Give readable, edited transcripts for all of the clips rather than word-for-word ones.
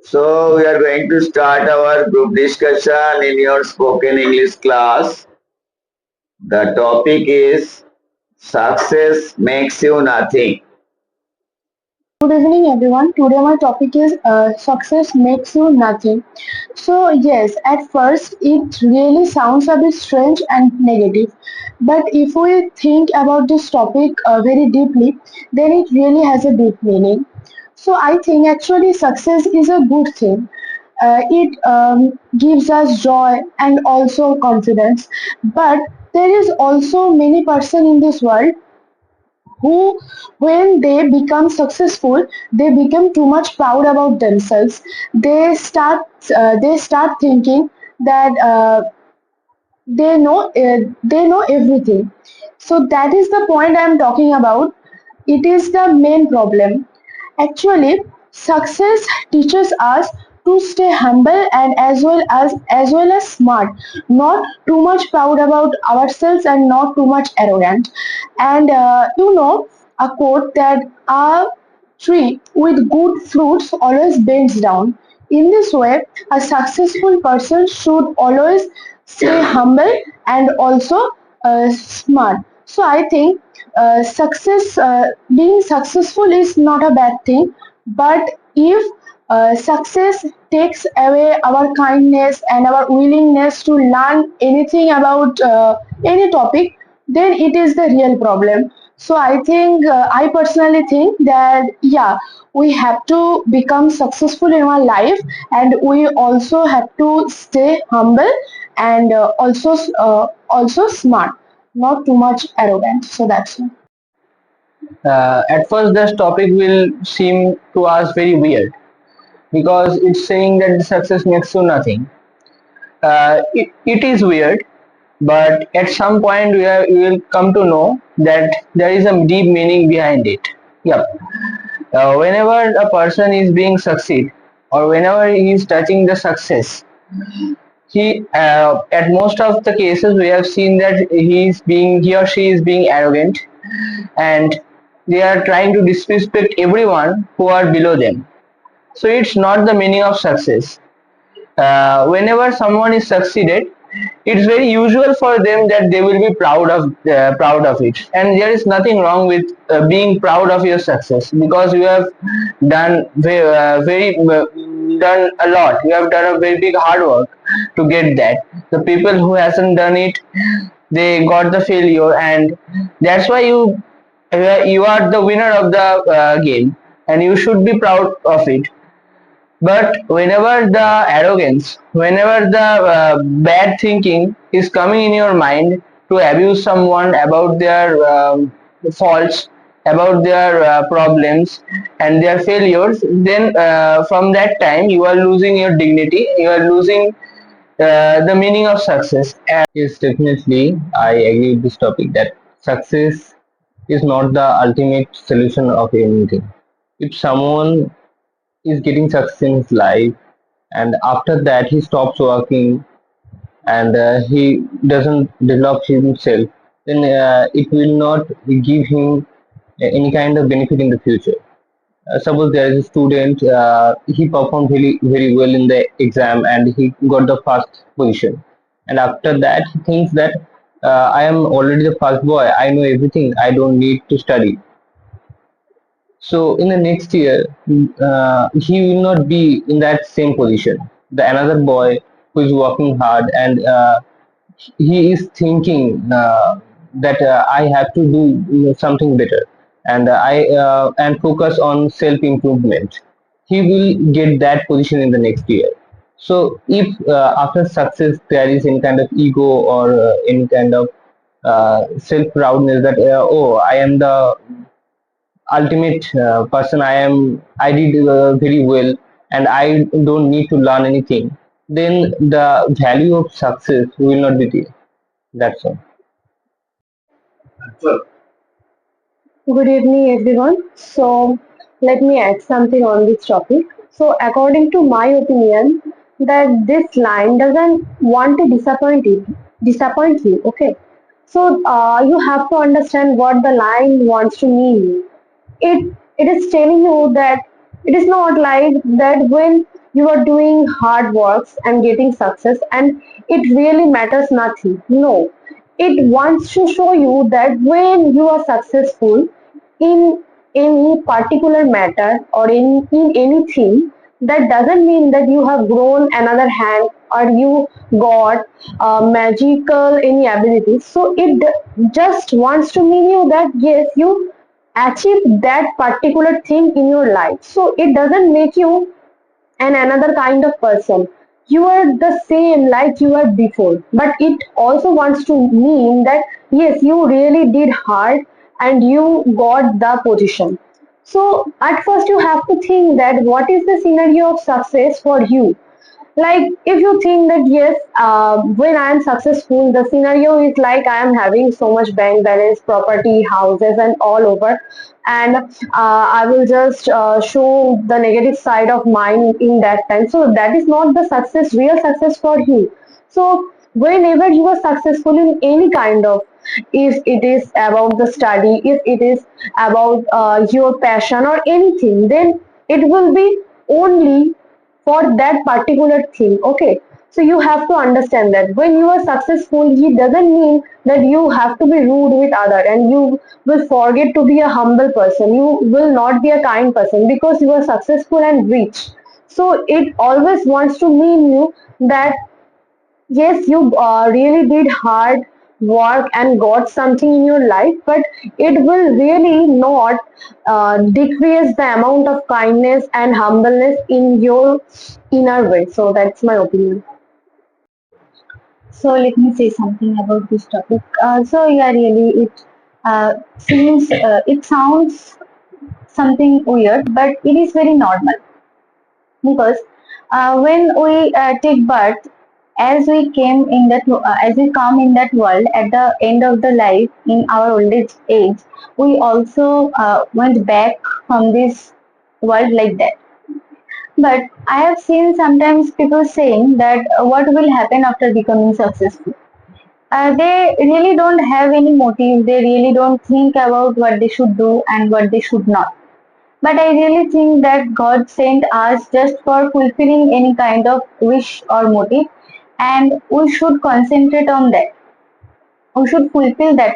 So we are going to start our group discussion in your spoken English class. The topic is success makes you nothing. Good evening, everyone. Today, my topic is success makes you nothing. So, yes, at first, it really sounds a bit strange and negative. But if we think about this topic very deeply, then it really has a deep meaning. So, I think actually success is a good thing. It gives us joy and also confidence. But there is also many person in this world who when they become successful they become too much proud about themselves. They start thinking that they know everything. So that is the point I am talking about. It is the main problem. Actually, success teaches us to stay humble and as well as smart, not too much proud about ourselves and not too much arrogant. And a quote that a tree with good fruits always bends down. In this way, a successful person should always stay humble and also smart. So I think being successful is not a bad thing, but if success takes away our kindness and our willingness to learn anything about any topic, then it is the real problem. So I personally think that yeah, we have to become successful in our life, and we also have to stay humble and also smart, not too much arrogant. So that's it. At first, this topic will seem to us very weird because it's saying that success makes you nothing. It is weird, but at some point we will come to know that there is a deep meaning behind it. Yep. Whenever a person is being succeed or whenever he is touching the success, he at most of the cases we have seen that he or she is being arrogant, and they are trying to disrespect everyone who are below them. So it's not the meaning of success. Whenever someone is succeeded, it's very usual for them that they will be proud of it, and there is nothing wrong with being proud of your success because you have done very done a lot. You have done a very big hard work to get that. The people who hasn't done it, they got the failure, and that's why you are the winner of the game, and you should be proud of it. But whenever the arrogance, whenever the bad thinking is coming in your mind to abuse someone about their faults, about their problems and their failures, then from that time you are losing your dignity, you are losing the meaning of success. Yes, definitely. I agree with this topic that success is not the ultimate solution of anything. If someone is getting success in his life and after that he stops working and he doesn't develop himself, then it will not give him any kind of benefit in the future. Suppose there is a student, he performed very well in the exam and he got the first position, and after that he thinks that I am already the first boy, I know everything, I don't need to study. So in the next year, he will not be in that same position. The another boy who is working hard and he is thinking that I have to do something better, and I and focus on self improvement. He will get that position in the next year. So if after success there is any kind of ego or any kind of self proudness that oh, I am the ultimate person, I did very well and I don't need to learn anything, then the value of success will not be there. That's all. Good evening, everyone. So, let me add something on this topic. So, according to my opinion, that this line doesn't want to disappoint you. Okay. So, you have to understand what the line wants to mean. It is telling you that it is not like that when you are doing hard works and getting success, and it really matters nothing. No, it wants to show you that when you are successful in any particular matter or in anything, that doesn't mean that you have grown another hand or you got magical any abilities. So it just wants to mean you that yes, you achieve that particular thing in your life. So it doesn't make you and another kind of person. You are the same like you were before, but it also wants to mean that yes, you really did hard and you got the position. So at first you have to think that what is the scenario of success for you. Like if you think that yes, when I am successful, the scenario is like I am having so much bank balance, property, houses, and all over, and I will just show the negative side of mine in that time. So that is not the success, real success for you. So whenever you are successful in any kind of, if it is about the study, if it is about your passion or anything, then it will be only for that particular thing. Okay, so you have to understand that when you are successful, it doesn't mean that you have to be rude with other and you will forget to be a humble person. You will not be a kind person because you are successful and rich. So it always wants to mean you that yes, you really did hard work and got something in your life, but it will really not decrease the amount of kindness and humbleness in your inner way. So that's my opinion. So let me say something about this topic. So yeah, really, it sounds something weird, but it is very normal because when we take birth, as we come in that world at the end of the life in our old age, we also went back from this world like that. But I have seen sometimes people saying that what will happen after becoming successful. They really don't have any motive. They really don't think about what they should do and what they should not. But I really think that God sent us just for fulfilling any kind of wish or motive, and we should concentrate on that. We should fulfill that.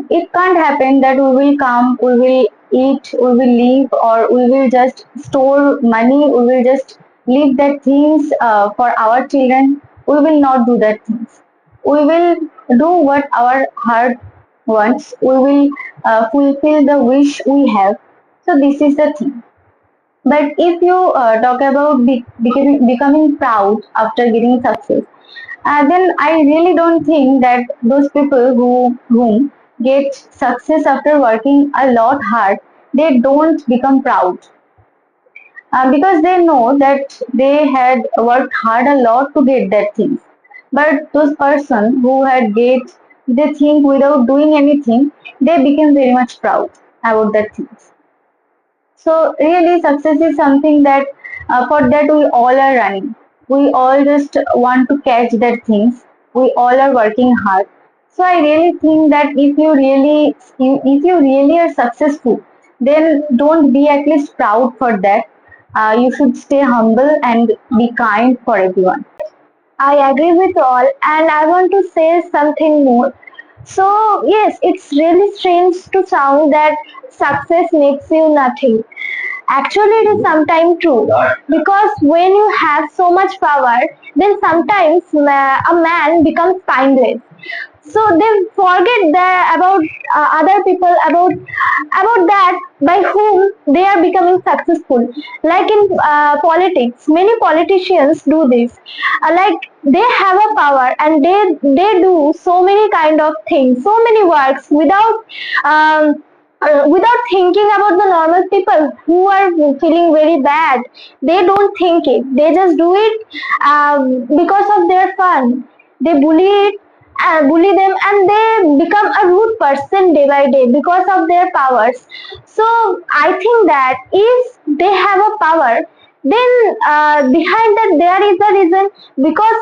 It can't happen that we will come, we will eat, we will live, or we will just store money, we will just leave that things for our children. We will not do that things. We will do what our heart wants. We will fulfill the wish we have. So this is the thing. But if you talk about becoming proud after getting success, then I really don't think that those people whom get success after working a lot hard, they don't become proud because they know that they had worked hard a lot to get that things. But those person who had get the thing without doing anything, they became very much proud about that things. So really success is something that for that we all are running. We all just want to catch that things. We all are working hard. So I really think that if you really are successful, then don't be at least proud for that. You should stay humble and be kind for everyone. I agree with all, and I want to say something more. So, yes, it's really strange to sound that success makes you nothing. Actually, it is sometimes true because when you have so much power, then sometimes a man becomes kindless. So they forget about other people, about that by whom they are becoming successful. Like in politics, many politicians do this. Like they have a power and they do so many kind of things, so many works without thinking about the normal people who are feeling very bad. They don't think it, they just do it because of their fun. They bully them and they become a rude person day by day because of their powers. So I think that if they have a power, then behind that there is a reason, because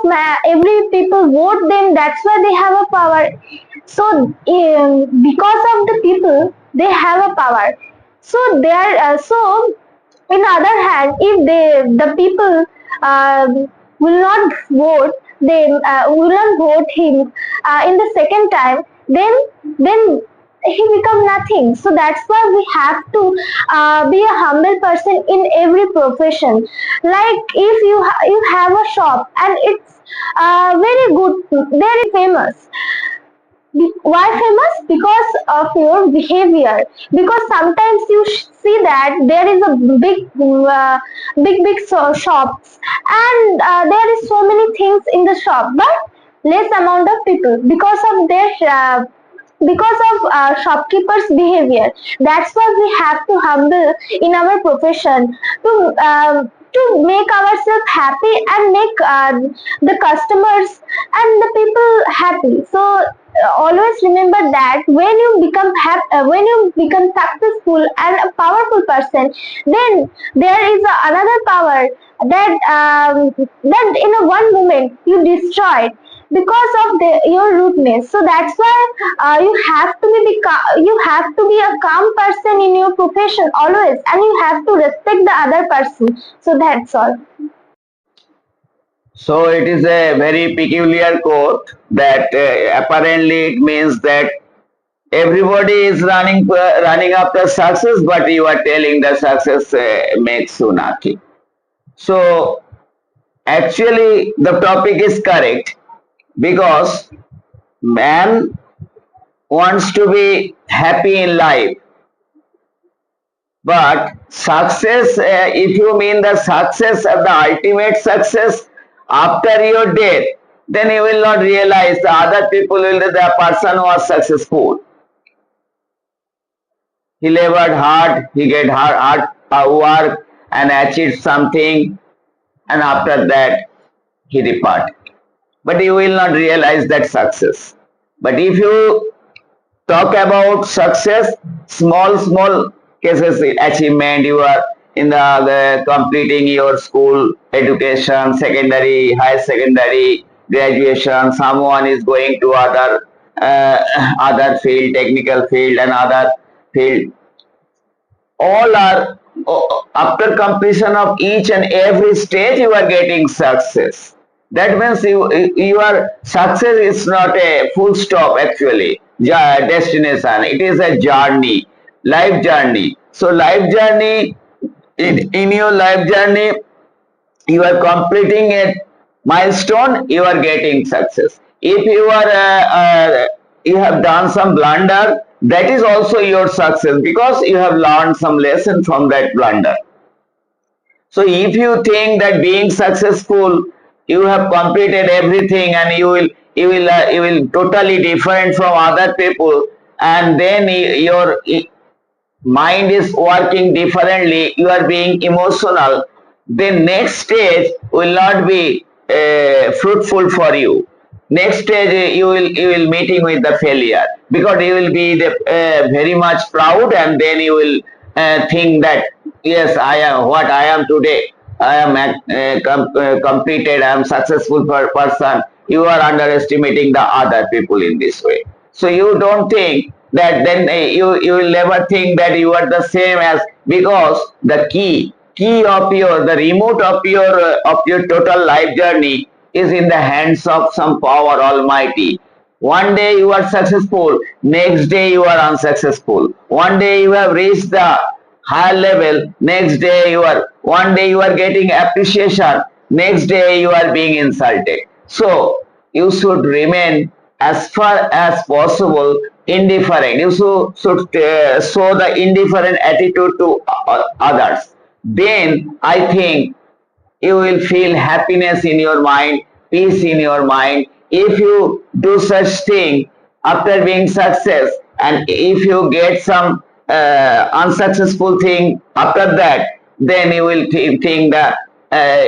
every people vote them, that's why they have a power. So because of the people they have a power. So they are so in the other hand, if the people will not vote, they will not vote him in the second time, then he become nothing. So that's why we have to be a humble person in every profession. Like if you have a shop and it's very good, very famous. Why famous? Because of your behavior. Because sometimes you see that there is a big shops, and there is so many things in the shop, but less amount of people because of their shopkeepers behavior. That's why we have to humble in our profession to make ourselves happy and make the customers and the people happy. So always remember that when you become successful and a powerful person, then there is another power that in a one moment you destroyed because of your rudeness. So that's why you have to be a calm person in your profession always, and you have to respect the other person. So that's all. So it is a very peculiar quote that apparently it means that everybody is running after success, but you are telling the success makes you nothing. So actually the topic is correct because man wants to be happy in life, but success, if you mean the success of the ultimate success after your death, then you will not realize the other people will the person who was successful. He labored hard, he get hard work and achieved something, and after that he departed. But you will not realize that success. But if you talk about success, small cases achievement, you are in the completing your school education, secondary, higher secondary, graduation, someone is going to other field, technical field and other field, all are after completion of each and every stage you are getting success. That means your success is not a full stop, actually destination, it is a journey, life journey. So life journey, in your life journey you are completing a milestone, you are getting success. If you are you have done some blunder, that is also your success because you have learned some lesson from that blunder. So if you think that being successful, you have completed everything and you will totally different from other people, and then your mind is working differently, you are being emotional, then next stage will not be fruitful for you. Next stage you will meeting with the failure because you will be very much proud, and then you will think that yes, I am what I am today, I am completed, I am successful person. You are underestimating the other people in this way. So you don't think that, then you will never think that you are the same as, because the key of your, the remote of your total life journey is in the hands of some power almighty. One day you are successful, next day you are unsuccessful. One day you have reached the higher level, next day one day you are getting appreciation, next day you are being insulted. So you should remain as far as possible indifferent. You should show the indifferent attitude to others. Then I think you will feel happiness in your mind, peace in your mind. If you do such thing after being success, and if you get some unsuccessful thing after that, then you will think that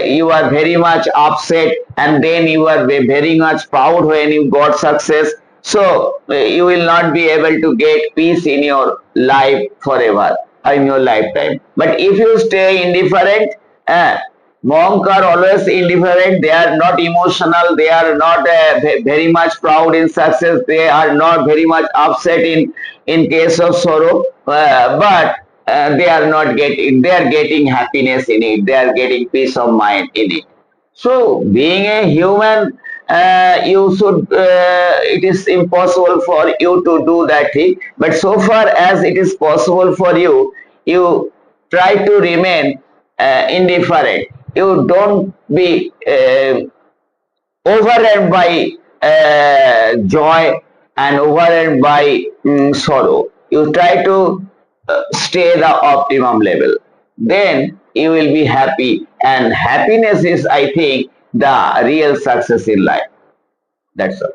you are very much upset, and then you are very much proud when you got success. So you will not be able to get peace in your life forever, in your lifetime. But if you stay indifferent, uh, monk are always indifferent, they are not emotional, they are not very much proud in success, they are not very much upset in case of sorrow, but they are not getting, they are getting happiness in it, they are getting peace of mind in it. So being a human, you should, it is impossible for you to do that thing, but so far as it is possible for you, you try to remain indifferent. You don't be overrun by joy and overrun by sorrow. You try to stay the optimum level. Then you will be happy, and happiness is, I think, the real success in life. That's all.